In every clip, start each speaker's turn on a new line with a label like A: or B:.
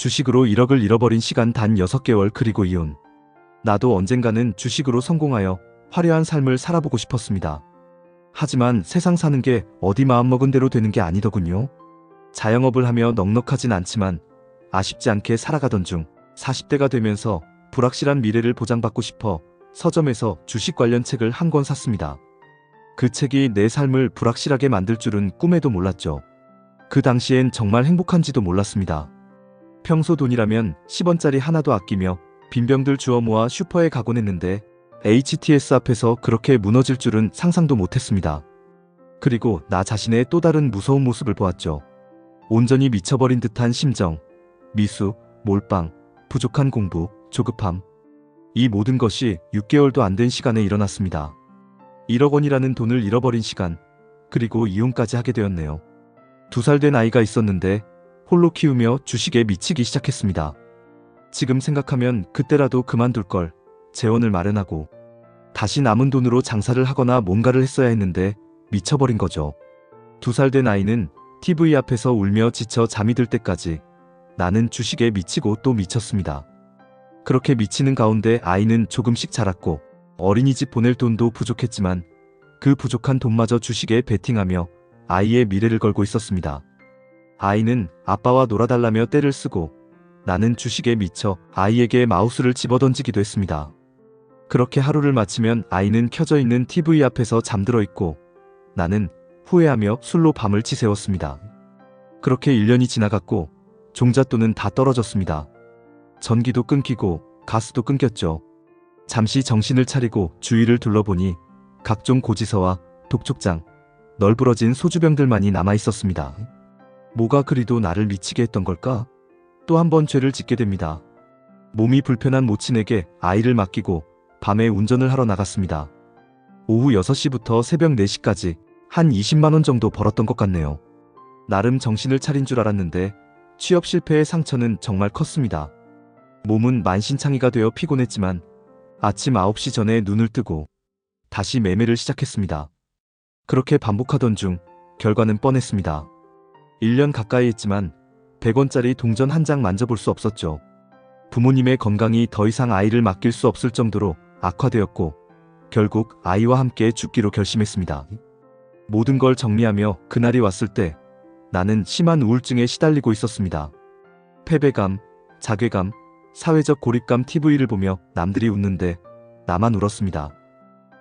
A: 주식으로 1억을 잃어버린 시간 단 6개월 그리고 이혼. 나도 언젠가는 주식으로 성공하여 화려한 삶을 살아보고 싶었습니다. 하지만 세상 사는 게 어디 마음먹은 대로 되는 게 아니더군요. 자영업을 하며 넉넉하진 않지만 아쉽지 않게 살아가던 중 40대가 되면서 불확실한 미래를 보장받고 싶어 서점에서 주식 관련 책을 한 권 샀습니다. 그 책이 내 삶을 불확실하게 만들 줄은 꿈에도 몰랐죠. 그 당시엔 정말 행복한지도 몰랐습니다. 평소 돈이라면 10원짜리 하나도 아끼며 빈병들 주워 모아 슈퍼에 가곤 했는데 HTS 앞에서 그렇게 무너질 줄은 상상도 못했습니다. 그리고 나 자신의 또 다른 무서운 모습을 보았죠. 온전히 미쳐버린 듯한 심정, 미수, 몰빵, 부족한 공부, 조급함. 이 모든 것이 6개월도 안 된 시간에 일어났습니다. 1억 원이라는 돈을 잃어버린 시간, 그리고 이혼까지 하게 되었네요. 2살 된 아이가 있었는데 홀로 키우며 주식에 미치기 시작했습니다. 지금 생각하면 그때라도 그만둘 걸, 재원을 마련하고 다시 남은 돈으로 장사를 하거나 뭔가를 했어야 했는데 미쳐버린 거죠. 2살 된 아이는 TV 앞에서 울며 지쳐 잠이 들 때까지 나는 주식에 미치고 또 미쳤습니다. 그렇게 미치는 가운데 아이는 조금씩 자랐고 어린이집 보낼 돈도 부족했지만 그 부족한 돈마저 주식에 베팅하며 아이의 미래를 걸고 있었습니다. 아이는 아빠와 놀아달라며 떼를 쓰고 나는 주식에 미쳐 아이에게 마우스를 집어던지기도 했습니다. 그렇게 하루를 마치면 아이는 켜져 있는 TV 앞에서 잠들어 있고 나는 후회하며 술로 밤을 지새웠습니다. 그렇게 1년이 지나갔고 종잣돈은 다 떨어졌습니다. 전기도 끊기고 가스도 끊겼죠. 잠시 정신을 차리고 주위를 둘러보니 각종 고지서와 독촉장, 널브러진 소주병들만이 남아있었습니다. 뭐가 그리도 나를 미치게 했던 걸까? 또 한 번 죄를 짓게 됩니다. 몸이 불편한 모친에게 아이를 맡기고 밤에 운전을 하러 나갔습니다. 오후 6시부터 새벽 4시까지 한 20만 원 정도 벌었던 것 같네요. 나름 정신을 차린 줄 알았는데 취업 실패의 상처는 정말 컸습니다. 몸은 만신창이가 되어 피곤했지만 아침 9시 전에 눈을 뜨고 다시 매매를 시작했습니다. 그렇게 반복하던 중 결과는 뻔했습니다. 1년 가까이 했지만 100원짜리 동전 한 장 만져볼 수 없었죠. 부모님의 건강이 더 이상 아이를 맡길 수 없을 정도로 악화되었고 결국 아이와 함께 죽기로 결심했습니다. 모든 걸 정리하며 그날이 왔을 때 나는 심한 우울증에 시달리고 있었습니다. 패배감, 자괴감, 사회적 고립감. TV를 보며 남들이 웃는데 나만 울었습니다.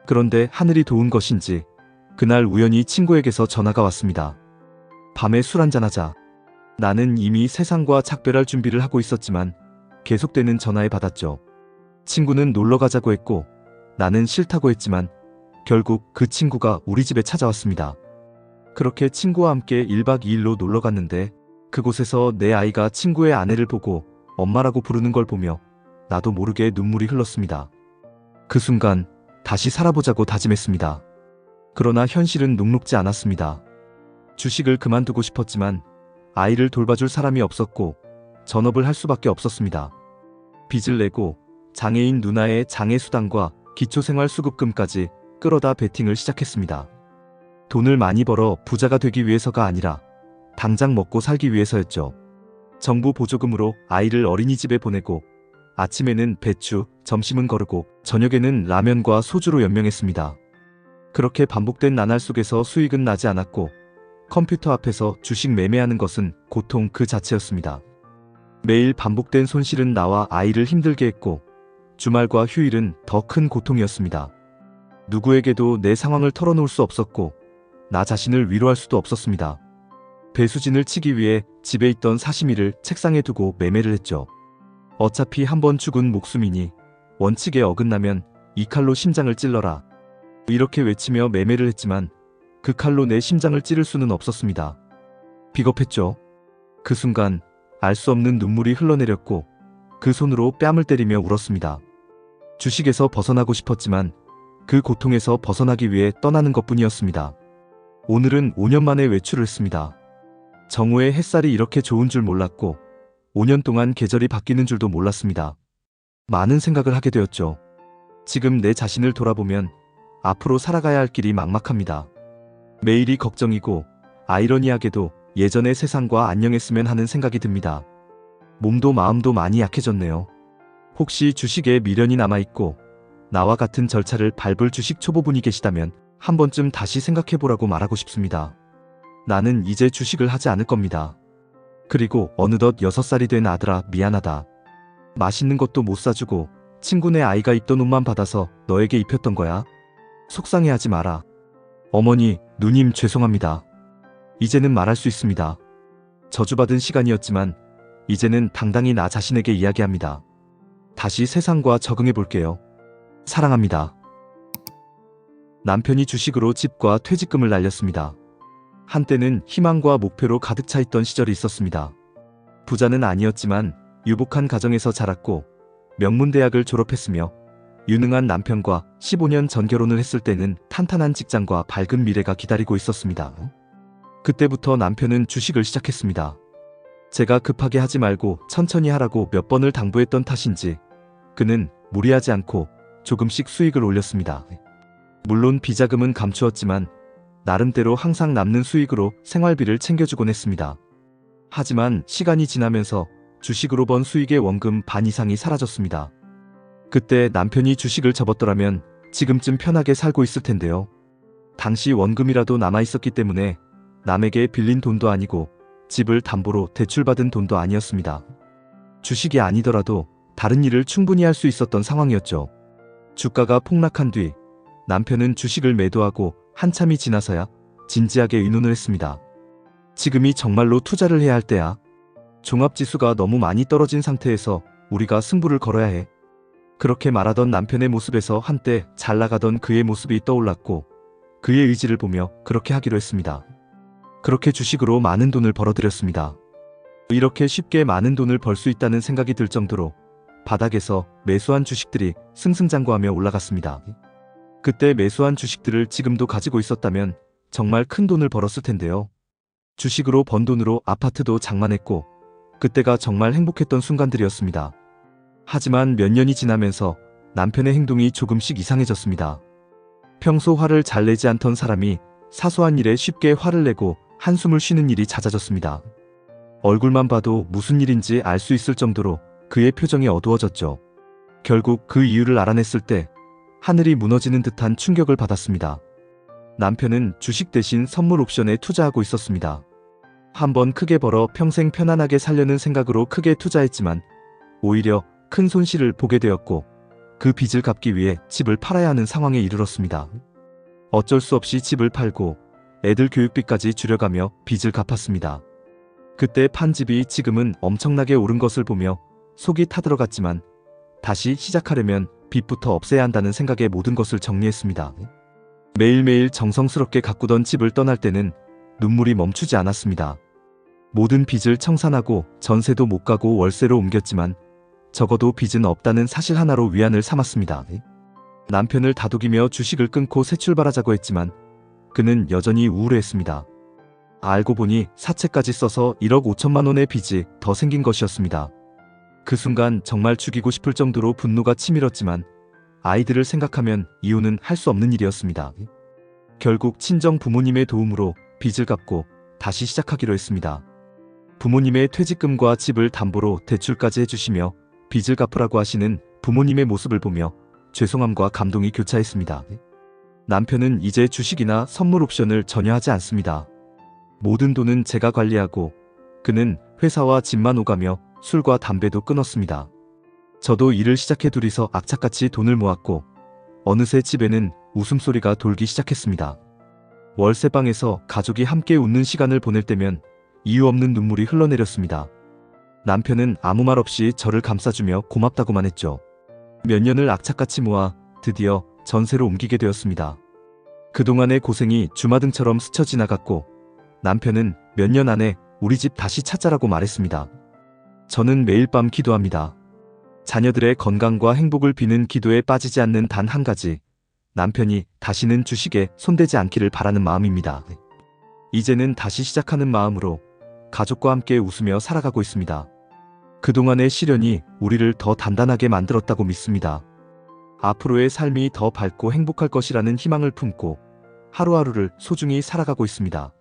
A: 그런데 하늘이 도운 것인지 그날 우연히 친구에게서 전화가 왔습니다. 밤에 술 한잔하자. 나는 이미 세상과 작별할 준비를 하고 있었지만 계속되는 전화에 받았죠. 친구는 놀러 가자고 했고 나는 싫다고 했지만 결국 그 친구가 우리 집에 찾아왔습니다. 그렇게 친구와 함께 1박 2일로 놀러 갔는데 그곳에서 내 아이가 친구의 아내를 보고 엄마라고 부르는 걸 보며 나도 모르게 눈물이 흘렀습니다. 그 순간 다시 살아보자고 다짐했습니다. 그러나 현실은 녹록지 않았습니다. 주식을 그만두고 싶었지만 아이를 돌봐줄 사람이 없었고 전업을 할 수밖에 없었습니다. 빚을 내고 장애인 누나의 장애수당과 기초생활수급금까지 끌어다 베팅을 시작했습니다. 돈을 많이 벌어 부자가 되기 위해서가 아니라 당장 먹고 살기 위해서였죠. 정부 보조금으로 아이를 어린이집에 보내고 아침에는 배추, 점심은 거르고 저녁에는 라면과 소주로 연명했습니다. 그렇게 반복된 나날 속에서 수익은 나지 않았고 컴퓨터 앞에서 주식 매매하는 것은 고통 그 자체였습니다. 매일 반복된 손실은 나와 아이를 힘들게 했고 주말과 휴일은 더 큰 고통이었습니다. 누구에게도 내 상황을 털어놓을 수 없었고 나 자신을 위로할 수도 없었습니다. 배수진을 치기 위해 집에 있던 사시미를 책상에 두고 매매를 했죠. 어차피 한번 죽은 목숨이니 원칙에 어긋나면 이 칼로 심장을 찔러라. 이렇게 외치며 매매를 했지만 그 칼로 내 심장을 찌를 수는 없었습니다. 비겁했죠. 그 순간 알 수 없는 눈물이 흘러내렸고 그 손으로 뺨을 때리며 울었습니다. 주식에서 벗어나고 싶었지만 그 고통에서 벗어나기 위해 떠나는 것뿐이었습니다. 오늘은 5년 만에 외출을 했습니다. 정오에 햇살이 이렇게 좋은 줄 몰랐고 5년 동안 계절이 바뀌는 줄도 몰랐습니다. 많은 생각을 하게 되었죠. 지금 내 자신을 돌아보면 앞으로 살아가야 할 길이 막막합니다. 매일이 걱정이고 아이러니하게도 예전의 세상과 안녕했으면 하는 생각이 듭니다. 몸도 마음도 많이 약해졌네요. 혹시 주식에 미련이 남아있고 나와 같은 절차를 밟을 주식 초보분이 계시다면 한 번쯤 다시 생각해보라고 말하고 싶습니다. 나는 이제 주식을 하지 않을 겁니다. 그리고 어느덧 6살이 된 아들아, 미안하다. 맛있는 것도 못 사주고 친구네 아이가 입던 옷만 받아서 너에게 입혔던 거야. 속상해하지 마라. 어머니, 누님 죄송합니다. 이제는 말할 수 있습니다. 저주받은 시간이었지만 이제는 당당히 나 자신에게 이야기합니다. 다시 세상과 적응해 볼게요. 사랑합니다. 남편이 주식으로 집과 퇴직금을 날렸습니다. 한때는 희망과 목표로 가득 차 있던 시절이 있었습니다. 부자는 아니었지만 유복한 가정에서 자랐고 명문대학을 졸업했으며 유능한 남편과 15년 전 결혼을 했을 때는 탄탄한 직장과 밝은 미래가 기다리고 있었습니다. 그때부터 남편은 주식을 시작했습니다. 제가 급하게 하지 말고 천천히 하라고 몇 번을 당부했던 탓인지 그는 무리하지 않고 조금씩 수익을 올렸습니다. 물론 비자금은 감추었지만 나름대로 항상 남는 수익으로 생활비를 챙겨주곤 했습니다. 하지만 시간이 지나면서 주식으로 번 수익의 원금 반 이상이 사라졌습니다. 그때 남편이 주식을 접었더라면 지금쯤 편하게 살고 있을 텐데요. 당시 원금이라도 남아있었기 때문에 남에게 빌린 돈도 아니고 집을 담보로 대출받은 돈도 아니었습니다. 주식이 아니더라도 다른 일을 충분히 할 수 있었던 상황이었죠. 주가가 폭락한 뒤 남편은 주식을 매도하고 한참이 지나서야 진지하게 의논을 했습니다. 지금이 정말로 투자를 해야 할 때야. 종합지수가 너무 많이 떨어진 상태에서 우리가 승부를 걸어야 해. 그렇게 말하던 남편의 모습에서 한때 잘 나가던 그의 모습이 떠올랐고 그의 의지를 보며 그렇게 하기로 했습니다. 그렇게 주식으로 많은 돈을 벌어들였습니다. 이렇게 쉽게 많은 돈을 벌 수 있다는 생각이 들 정도로 바닥에서 매수한 주식들이 승승장구하며 올라갔습니다. 그때 매수한 주식들을 지금도 가지고 있었다면 정말 큰 돈을 벌었을 텐데요. 주식으로 번 돈으로 아파트도 장만했고 그때가 정말 행복했던 순간들이었습니다. 하지만 몇 년이 지나면서 남편의 행동이 조금씩 이상해졌습니다. 평소 화를 잘 내지 않던 사람이 사소한 일에 쉽게 화를 내고 한숨을 쉬는 일이 잦아졌습니다. 얼굴만 봐도 무슨 일인지 알 수 있을 정도로 그의 표정이 어두워졌죠. 결국 그 이유를 알아냈을 때 하늘이 무너지는 듯한 충격을 받았습니다. 남편은 주식 대신 선물 옵션에 투자하고 있었습니다. 한번 크게 벌어 평생 편안하게 살려는 생각으로 크게 투자했지만 오히려 큰 손실을 보게 되었고 그 빚을 갚기 위해 집을 팔아야 하는 상황에 이르렀습니다. 어쩔 수 없이 집을 팔고 애들 교육비까지 줄여가며 빚을 갚았습니다. 그때 판 집이 지금은 엄청나게 오른 것을 보며 속이 타들어갔지만 다시 시작하려면 빚부터 없애야 한다는 생각에 모든 것을 정리했습니다. 매일매일 정성스럽게 가꾸던 집을 떠날 때는 눈물이 멈추지 않았습니다. 모든 빚을 청산하고 전세도 못 가고 월세로 옮겼지만 적어도 빚은 없다는 사실 하나로 위안을 삼았습니다. 남편을 다독이며 주식을 끊고 새 출발하자고 했지만 그는 여전히 우울해했습니다. 알고 보니 사채까지 써서 1억 5천만 원의 빚이 더 생긴 것이었습니다. 그 순간 정말 죽이고 싶을 정도로 분노가 치밀었지만 아이들을 생각하면 이혼은 할 수 없는 일이었습니다. 결국 친정 부모님의 도움으로 빚을 갚고 다시 시작하기로 했습니다. 부모님의 퇴직금과 집을 담보로 대출까지 해주시며 빚을 갚으라고 하시는 부모님의 모습을 보며 죄송함과 감동이 교차했습니다. 남편은 이제 주식이나 선물 옵션을 전혀 하지 않습니다. 모든 돈은 제가 관리하고 그는 회사와 집만 오가며 술과 담배도 끊었습니다. 저도 일을 시작해 둘이서 악착같이 돈을 모았고 어느새 집에는 웃음소리가 돌기 시작했습니다. 월세방에서 가족이 함께 웃는 시간을 보낼 때면 이유 없는 눈물이 흘러내렸습니다. 남편은 아무 말 없이 저를 감싸주며 고맙다고만 했죠. 몇 년을 악착같이 모아 드디어 전세로 옮기게 되었습니다. 그동안의 고생이 주마등처럼 스쳐 지나갔고 남편은 몇 년 안에 우리 집 다시 찾자라고 말했습니다. 저는 매일 밤 기도합니다. 자녀들의 건강과 행복을 비는 기도에 빠지지 않는 단 한 가지, 남편이 다시는 주식에 손대지 않기를 바라는 마음입니다. 이제는 다시 시작하는 마음으로 가족과 함께 웃으며 살아가고 있습니다. 그동안의 시련이 우리를 더 단단하게 만들었다고 믿습니다. 앞으로의 삶이 더 밝고 행복할 것이라는 희망을 품고 하루하루를 소중히 살아가고 있습니다.